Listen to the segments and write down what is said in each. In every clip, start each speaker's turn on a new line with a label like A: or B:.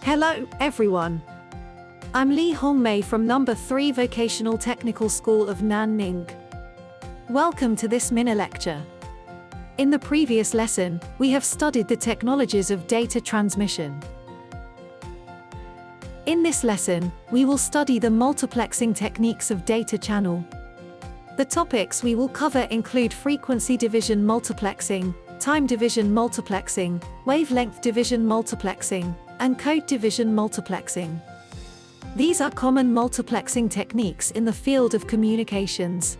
A: Hello, everyone. I'm Lee Hongmei from number 3 Vocational Technical School of Nanning. Welcome to this mini lecture. In the previous lesson, we have studied the technologies of data transmission. In this lesson, we will study the multiplexing techniques of data channel. The topics we will cover include frequency division multiplexing, time division multiplexing, wavelength division multiplexing, and code division multiplexing. These are common multiplexing techniques in the field of communications.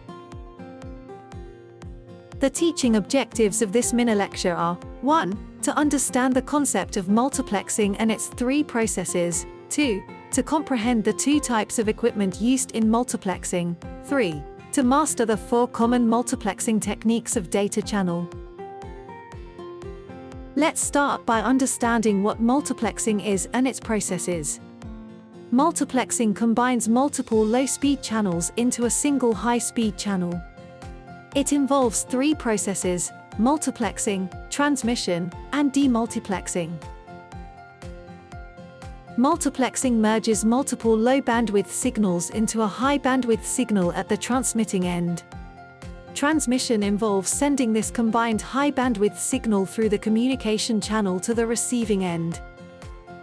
A: The teaching objectives of this mini lecture are: 1. To understand the concept of multiplexing and its 3 processes. 2. To comprehend the 2 types of equipment used in multiplexing. 3. To master the 4 common multiplexing techniques of data channel. Let's start by understanding what multiplexing is and its processes. Multiplexing combines multiple low-speed channels into a single high-speed channel. It involves 3 processes: multiplexing, transmission, and demultiplexing. Multiplexing merges multiple low-bandwidth signals into a high-bandwidth signal at the transmitting end. Transmission involves sending this combined high-bandwidth signal through the communication channel to the receiving end.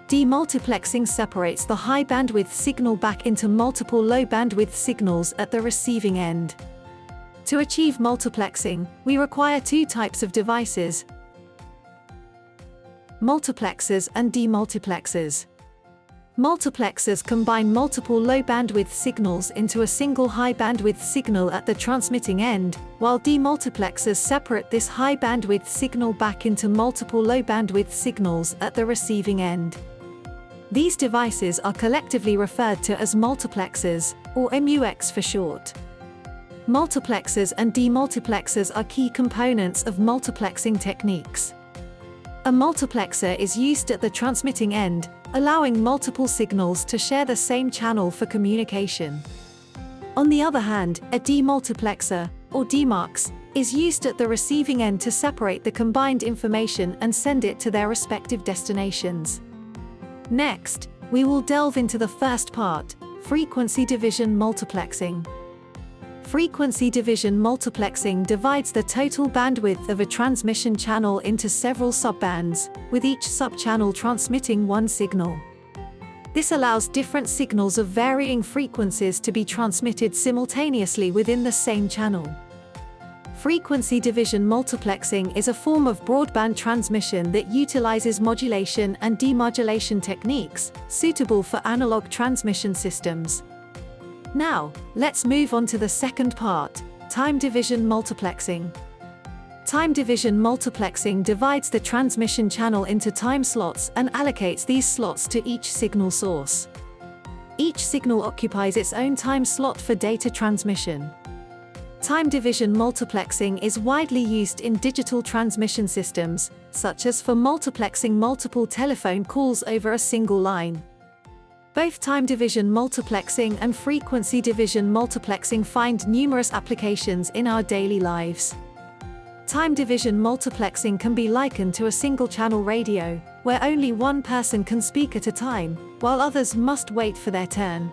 A: Demultiplexing separates the high-bandwidth signal back into multiple low-bandwidth signals at the receiving end. To achieve multiplexing, we require 2 types of devices: multiplexers and demultiplexers. Multiplexers combine multiple low-bandwidth signals into a single high-bandwidth signal at the transmitting end, while demultiplexers separate this high-bandwidth signal back into multiple low-bandwidth signals at the receiving end. These devices are collectively referred to as multiplexers, or MUX for short. Multiplexers and demultiplexers are key components of multiplexing techniques. A multiplexer is used at the transmitting end, allowing multiple signals to share the same channel for communication. On the other hand, a demultiplexer, or DMUX, is used at the receiving end to separate the combined information and send it to their respective destinations. Next, we will delve into the first part: frequency division multiplexing. Frequency division multiplexing divides the total bandwidth of a transmission channel into several subbands, with each subchannel transmitting one signal. This allows different signals of varying frequencies to be transmitted simultaneously within the same channel. Frequency division multiplexing is a form of broadband transmission that utilizes modulation and demodulation techniques, suitable for analog transmission systems. Now, let's move on to the second part: time division multiplexing. Time division multiplexing divides the transmission channel into time slots and allocates these slots to each signal source. Each signal occupies its own time slot for data transmission. Time division multiplexing is widely used in digital transmission systems, such as for multiplexing multiple telephone calls over a single line. Both time division multiplexing and frequency division multiplexing find numerous applications in our daily lives. Time division multiplexing can be likened to a single-channel radio, where only one person can speak at a time, while others must wait for their turn.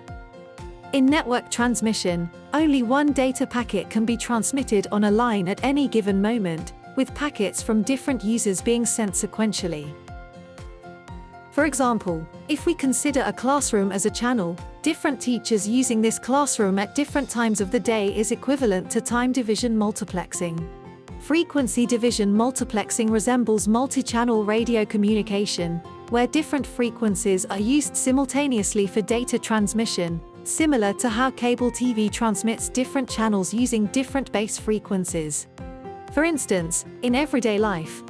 A: In network transmission, only one data packet can be transmitted on a line at any given moment, with packets from different users being sent sequentially. For example, if we consider a classroom as a channel, different teachers using this classroom at different times of the day is equivalent to time division multiplexing. Frequency division multiplexing resembles multi-channel radio communication, where different frequencies are used simultaneously for data transmission, similar to how cable TV transmits different channels using different base frequencies. For instance, in everyday life,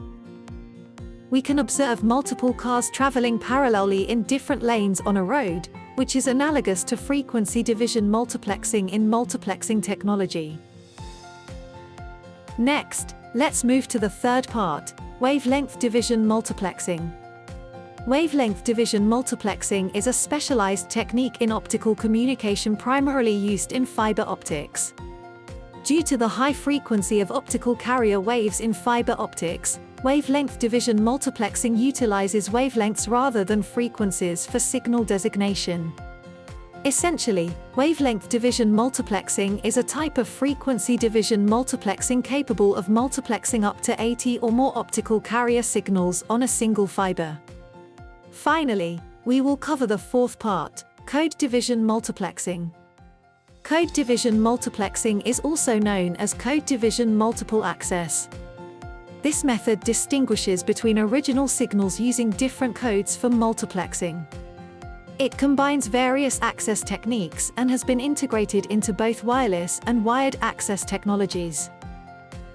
A: we can observe multiple cars traveling parallelly in different lanes on a road, which is analogous to frequency division multiplexing in multiplexing technology. Next, let's move to the third part: wavelength division multiplexing. Wavelength division multiplexing is a specialized technique in optical communication primarily used in fiber optics. Due to the high frequency of optical carrier waves in fiber optics, wavelength division multiplexing utilizes wavelengths rather than frequencies for signal designation. Essentially, wavelength division multiplexing is a type of frequency division multiplexing capable of multiplexing up to 80 or more optical carrier signals on a single fiber. Finally, we will cover the fourth part, code division multiplexing. Code division multiplexing is also known as code division multiple access. This method distinguishes between original signals using different codes for multiplexing. It combines various access techniques and has been integrated into both wireless and wired access technologies.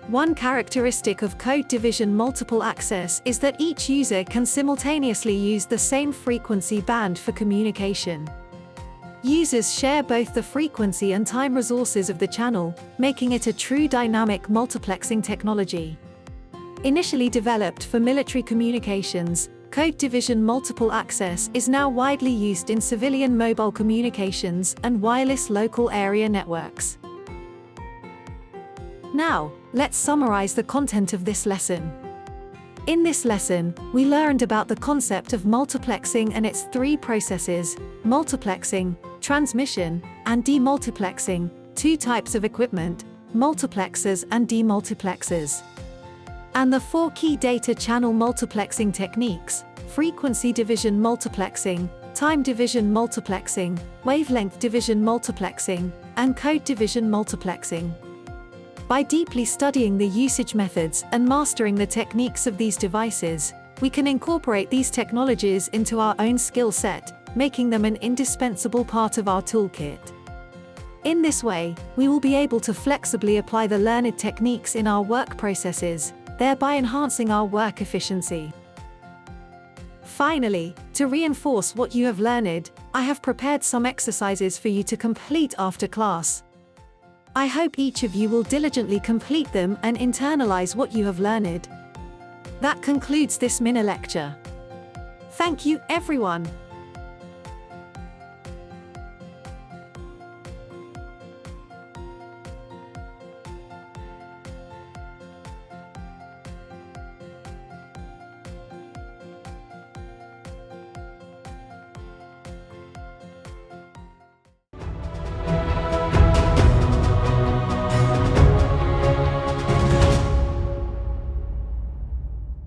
A: One characteristic of code division multiple access is that each user can simultaneously use the same frequency band for communication. Users share both the frequency and time resources of the channel, making it a true dynamic multiplexing technology. Initially developed for military communications, code division multiple access is now widely used in civilian mobile communications and wireless local area networks. Now, let's summarize the content of this lesson. In this lesson, we learned about the concept of multiplexing and its three processes: multiplexing, transmission, and demultiplexing, two types of equipment, multiplexers and demultiplexers. And the four key data channel multiplexing techniques: frequency division multiplexing, time division multiplexing, wavelength division multiplexing, and code division multiplexing. By deeply studying the usage methods and mastering the techniques of these devices, we can incorporate these technologies into our own skill set, making them an indispensable part of our toolkit. In this way, we will be able to flexibly apply the learned techniques in our work processes, thereby enhancing our work efficiency. Finally, to reinforce what you have learned, I have prepared some exercises for you to complete after class. I hope each of you will diligently complete them and internalize what you have learned. That concludes this mini lecture. Thank you, everyone.